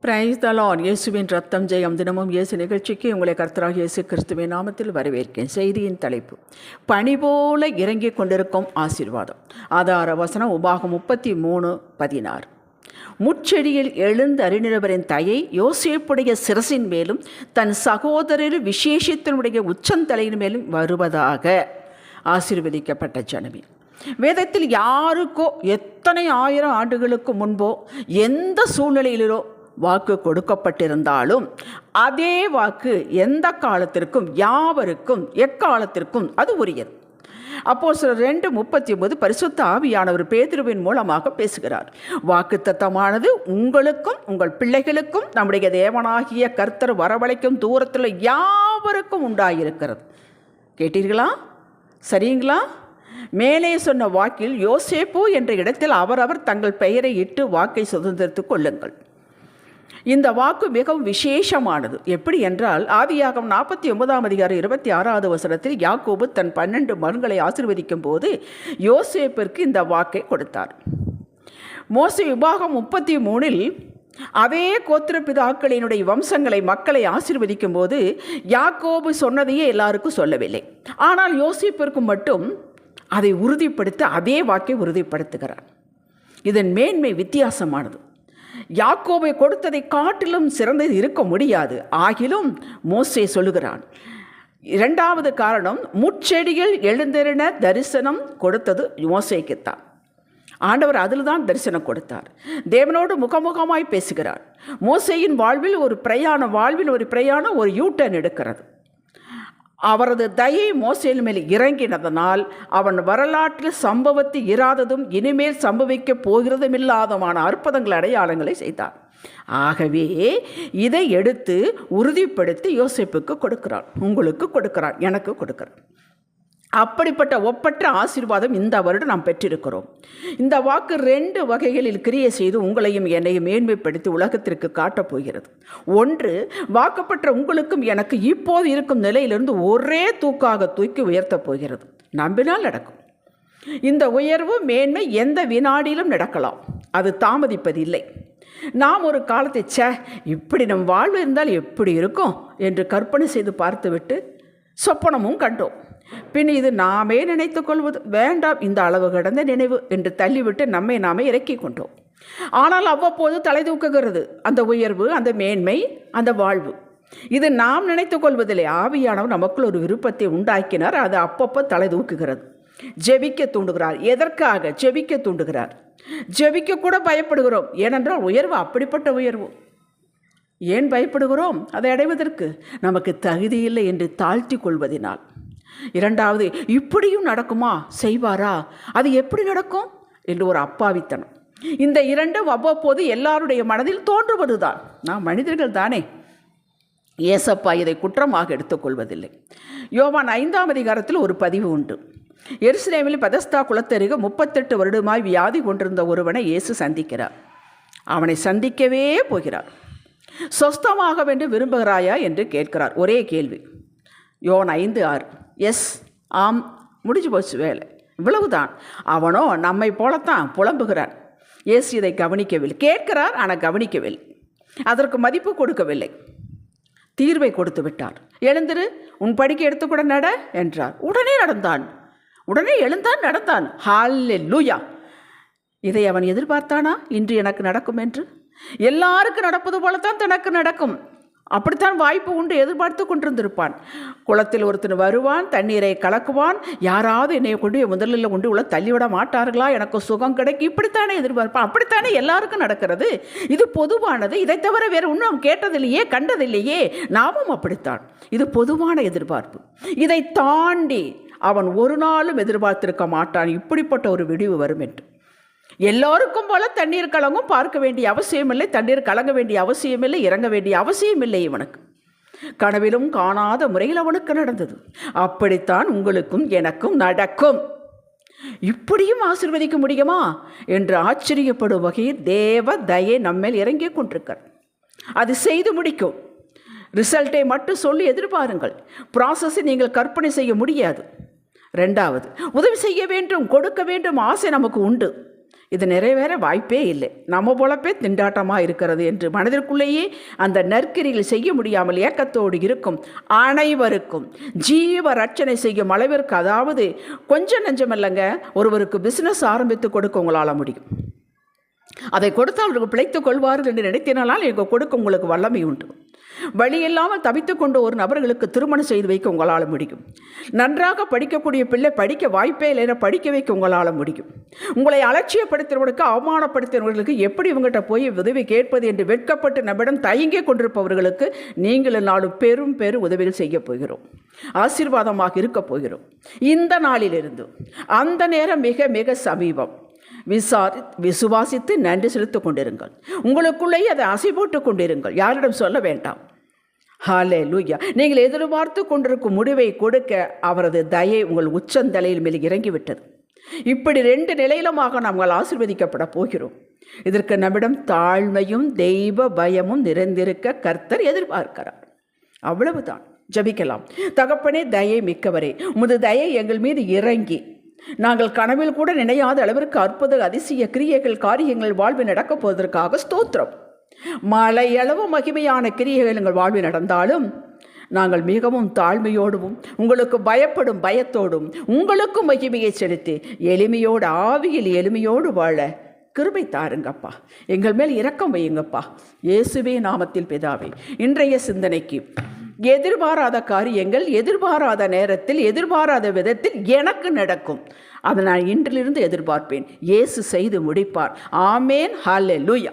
Praise the Lord. இயேசுவின் ரத்தம் ஜெயம். தினமும் இயேசு நிகழ்ச்சிக்கு உங்களை கர்த்தராகிய இயேசு கிறிஸ்துவின் நாமத்தில் வரவேற்கிறேன். செய்தியின் தலைப்பு பனி போல இறங்கிக் கொண்டிருக்கும் ஆசீர்வாதம். ஆதார வசனம் உபாகம் 33:16. முச்செடியில் எழுந்து அறிஞரவரின் தயை யோசேப்புடைய சிரசின் மேலும் தன் சகோதரர் விசேஷத்தினுடைய உச்சந்தலையின் மேலும் வருவதாக. ஆசீர்வதிக்கப்பட்ட ஜனமே, வேதத்தில் யாருக்கோ எத்தனை ஆயிரம் ஆண்டுகளுக்கு முன்போ எந்த சூழ்நிலையிலோ வாக்கு கொடுக்கப்பட்டிருந்தாலும் அதே வாக்கு எந்த காலத்திற்கும் யாவருக்கும் எக்காலத்திற்கும் அது உரியது. அப்போஸ்தலர் 2:39 பரிசுத்த ஆவியானவர் பேதுருவின் மூலமாக பேசுகிறார். வாக்குத்தத்தமானது உங்களுக்கும் உங்கள் பிள்ளைகளுக்கும் நம்முடைய தேவனாகிய கர்த்தர் வரவழைக்கும் தூரத்தில் யாவருக்கும் உண்டாயிருக்கிறது. கேட்டீர்களா? சரிங்களா? மேலே சொன்ன வாக்கில் யோசேப்பு என்ற இடத்தில் அவரவர் தங்கள் பெயரை இட்டு வாக்கை சுதந்திரித்துக் கொள்ளுங்கள். இந்த வாக்கு மிகவும் விசேஷமானது. எப்படி என்றால், ஆதியாகமம் 49:26 யாக்கோபு தன் 12 மகன்களை ஆசீர்வதிக்கும் போது யோசேப்பிற்கு இந்த வாக்கை கொடுத்தார். மோசே உபாகம் 33 அதே கோத்திரப்பிதாக்களினுடைய வம்சங்களை மக்களை ஆசீர்வதிக்கும் போது யாக்கோபு சொன்னதையே எல்லாருக்கும் சொல்லவில்லை. ஆனால் யோசேப்பிற்கு மட்டும் அதை உறுதிப்படுத்த அதே வாக்கை உறுதிப்படுத்துகிறார். இதன் மேன்மை வித்தியாசமானது. யாக்கோபை கொடுத்ததை காட்டிலும் சிறந்தது இருக்க முடியாது. ஆகிலும் மோசே சொல்லுகிறான். இரண்டாவது காரணம், முச்செடியில் எழுந்திருன தரிசனம் கொடுத்தது மோசேக்குத்தான். ஆண்டவர் அதில் தான் தரிசனம் கொடுத்தார். தேவனோடு முகமுகமாய் பேசுகிறார். மோசேயின் வாழ்வில் ஒரு பிரயாணம் ஒரு யூட்டர்ன் எடுக்கிறது. அவரது தயை மோசேயின் மேல் இறங்கினதனால் அவன் வரலாற்றில் சம்பவத்து இராததும் இனிமேல் சம்பவிக்க போகிறதும் இல்லாதமான அற்புதங்கள் அடையாளங்களை செய்தார். ஆகவே இதை எடுத்து உறுதிப்படுத்தி யோசேப்புக்கு கொடுக்கிறான், உங்களுக்கு கொடுக்கிறான், எனக்கு கொடுக்கிறான். அப்படிப்பட்ட ஒப்பற்ற ஆசீர்வாதம் இந்த வருடம் நாம் பெற்றிருக்கிறோம். இந்த வாக்கு 2 வகைகளில் கிரியை செய்து உங்களையும் என்னையும் மேன்மைப்படுத்தி உலகத்திற்கு காட்டப் போகிறது. ஒன்று, வாக்கப்பட்ட உங்களுக்கும் எனக்கு இப்போது இருக்கும் நிலையிலிருந்து ஒரே தூக்காக தூக்கி உயர்த்தப் போகிறது. நம்பினால் நடக்கும். இந்த உயர்வு மேன்மை எந்த வினாடியிலும் நடக்கலாம். அது தாமதிப்பதில்லை. நாம் ஒரு காலத்தை இப்படி நம் வாழ்வு இருந்தால் எப்படி இருக்கும் என்று கற்பனை செய்து பார்த்துவிட்டு சொப்பனமும் கண்டோம். பின் இது நாமே நினைத்து கொள்வது வேண்டாம், இந்த அளவு கடந்த நினைவு என்று தள்ளிவிட்டு நம்மை நாமே இறக்கி கொண்டோம். ஆனால் அவ்வப்போது தலை தூக்குகிறது அந்த உயர்வு, அந்த மேன்மை, அந்த வாழ்வு. இது நாம் நினைத்து கொள்வதில்லை. ஆவியானவர் நமக்குள் ஒரு விருப்பத்தை உண்டாக்கினார். அது அப்பப்போ தலை தூக்குகிறது. ஜெபிக்க தூண்டுகிறார். எதற்காக? ஜெபிக்க தூண்டுகிறார். ஜெபிக்க கூட பயப்படுகிறோம். ஏனென்றால் உயர்வு அப்படிப்பட்ட உயர்வு. ஏன் பயப்படுகிறோம்? அதை அடைவதற்கு நமக்கு தகுதி இல்லை என்று தாழ்த்தி கொள்வதினால். இரண்டாவது, இப்படியும் நடக்குமா, செய்வாரா, அது எப்படி நடக்கும் என்று ஒரு அப்பாவித்தனம். இந்த 2 அவ்வப்போது எல்லாருடைய மனதில் தோன்றுவதுதான். நாம் மனிதர்கள் தானே. ஏசப்பா இதை குற்றமாக எடுத்துக்கொள்வதில்லை. யோவான் 5 ஒரு பதிவு உண்டு. எருசலேமில் பெதஸ்தா குளத்தருகே 38 வருடமாய் வியாதி கொண்டிருந்த ஒருவனை இயேசு சந்திக்கிறார். அவனை சந்திக்கவே போகிறார். சொஸ்தமாக வேண்டும் விரும்புகிறாயா என்று கேட்கிறார். ஒரே கேள்வி. யோவான் 5:6. எஸ், ஆம், முடிஞ்சு போச்சு வேலை, இவ்வளவுதான். அவனோ நம்மை போலத்தான் புலம்புகிறான். இயேசு இதை கவனிக்கவில்லை. கேட்கிறார், ஆனால் கவனிக்கவில்லை. அதற்கு மதிப்பு கொடுக்கவில்லை. தீர்வை கொடுத்து விட்டார். எழுந்திரு, உன் படிக்க எடுத்துக்கூட நட என்றார். உடனே நடந்தான். உடனே எழுந்தான், நடந்தான். ஹல்லேலூயா! இதை அவன் எதிர்பார்த்தானா இன்று எனக்கு நடக்கும் என்று? எல்லாருக்கும் நடப்பது போலத்தான் தனக்கு நடக்கும். அப்படித்தான் வாய்ப்பு உண்டு எதிர்பார்த்து கொண்டிருந்திருப்பான். குளத்தில் ஒருத்தன் வருவான், தண்ணீரை கலக்குவான். யாராவது என்னை கொண்டு முதலில் கொண்டு உள்ள தள்ளிவிட மாட்டார்களா, எனக்கு சுகம் கிடைக்கும், இப்படித்தானே எதிர்பார்ப்பான். அப்படித்தானே எல்லாருக்கும் நடக்கிறது. இது பொதுவானது. இதை தவிர வேறு ஒன்றும் கேட்டதில்லையே, கண்டதில்லையே. நாமும் அப்படித்தான். இது பொதுவான எதிர்பார்ப்பு. இதை தாண்டி அவன் ஒரு நாளும் எதிர்பார்த்திருக்க மாட்டான் இப்படிப்பட்ட ஒரு விடிவு வரும் என்று. எல்லோருக்கும் போல தண்ணீர் கலங்கும். பார்க்க வேண்டிய அவசியமில்லை. தண்ணீர் கலங்க வேண்டிய அவசியமில்லை. இறங்க வேண்டிய அவசியமில்லை. இவனுக்கு கனவிலும் காணாத முறையில் அவனுக்கு நடந்தது. அப்படித்தான் உங்களுக்கும் எனக்கும் நடக்கும். இப்படியும் ஆசீர்வதிக்க முடியுமா என்று ஆச்சரியப்படும் வகையில் தேவ தயை நம்மேல் இறங்கி கொண்டிருக்கிறார். அது செய்து முடிக்கும். ரிசல்ட்டை மட்டும் சொல்லி எதிர்பாருங்கள். ப்ராசஸை நீங்கள் கற்பனை செய்ய முடியாது. ரெண்டாவது, உதவி செய்ய வேண்டும், கொடுக்க வேண்டும் ஆசை நமக்கு உண்டு. இது நிறைவேற வாய்ப்பே இல்லை, நம்ம பொழப்பே திண்டாட்டமாக இருக்கிறது என்று மனதிற்குள்ளேயே அந்த நற்கிரியில் செய்ய முடியாமல் ஏக்கத்தோடு இருக்கும் அனைவருக்கும் ஜீவ ரட்சணை செய்யும் அளவிற்கு, அதாவது கொஞ்சம் நஞ்சமல்லங்க, ஒருவருக்கு பிஸ்னஸ் ஆரம்பித்து கொடுக்க உங்களால் முடியும். அதை கொடுத்தால் அவர்கள் பிழைத்துக் கொள்வார்கள் என்று நினைத்தினால் எங்கள் கொடுக்க உங்களுக்கு வல்லமை உண்டு. வழி இல்லாமல் தவித்து கொண்டு ஒரு நபர்களுக்கு திருமணம் செய்து வைக்க உங்களால் முடியும். நன்றாக படிக்கக்கூடிய பிள்ளை படிக்க வாய்ப்பே இல்லைன்னா படிக்க வைக்க உங்களால் முடியும். உங்களை அலட்சியப்படுத்துகிறவர்களுக்கு, அவமானப்படுத்துகிறவர்களுக்கு எப்படி இவங்ககிட்ட போய் உதவி கேட்பது என்று வெட்கப்பட்டு நம்மிடம் தயங்கி கொண்டிருப்பவர்களுக்கு நீங்கள் நாளும் பெரும் உதவிகள் செய்ய போகிறோம். ஆசீர்வாதமாக இருக்க போகிறோம். இந்த நாளிலிருந்து அந்த நேரம் மிக மிக சமீபம். விசுவாசித்து நன்றி செலுத்திக் கொண்டிருங்கள். உங்களுக்குள்ளேயே அதை அசை போட்டுக் கொண்டிருங்கள். யாரிடம் சொல்ல வேண்டாம். ஹல்லேலூயா. நீங்கள் எதிர்பார்த்து கொண்டிருக்கும் முடிவை கொடுக்க அவரது தயை உங்கள் உச்சந்தலையில் மேல் இறங்கிவிட்டது. இப்படி 2 நிலையிலுமாக நாங்கள் ஆசீர்வதிக்கப்பட போகிறோம். இதற்கு நம்மிடம் தாழ்மையும் தெய்வ பயமும் நிறைந்திருக்க கர்த்தர் எதிர்பார்க்கிறார். அவ்வளவுதான். ஜெபிக்கலாம். தகப்பனே, தயை மிக்கவரே, உமது தயை எங்கள் மீது இறங்கி நாங்கள் கனவில் கூட நினையாத அளவிற்கு அற்புத அதிசய கிரியைகள் காரியங்கள் வாழ்வில் நடக்கப் போவதற்காக ஸ்தோத்திரம். மலையளவு மகிமையான கிரியைகள் எங்கள் வாழ்வில் நடந்தாலும் நாங்கள் மிகவும் தாழ்மையோடும் உங்களுக்கு பயப்படும் பயத்தோடும் உங்களுக்கு மகிமையை செலுத்தி எளிமையோடு, ஆவியில் எளிமையோடு வாழ கிருபை தாருங்கப்பா. எங்கள் மேல் இரக்கம் வையுங்கப்பா. இயேசுவே நாமத்தில் பிதாவே. இன்றைய சிந்தனைக்கு எதிர்பாராத காரியங்கள் எதிர்பாராத நேரத்தில் எதிர்பாராத விதத்தில் எனக்கு நடக்கும். அதை நான் இன்றிலிருந்து எதிர்பார்ப்பேன். இயேசு செய்து முடிப்பார். ஆமேன். ஹல்லேலூயா.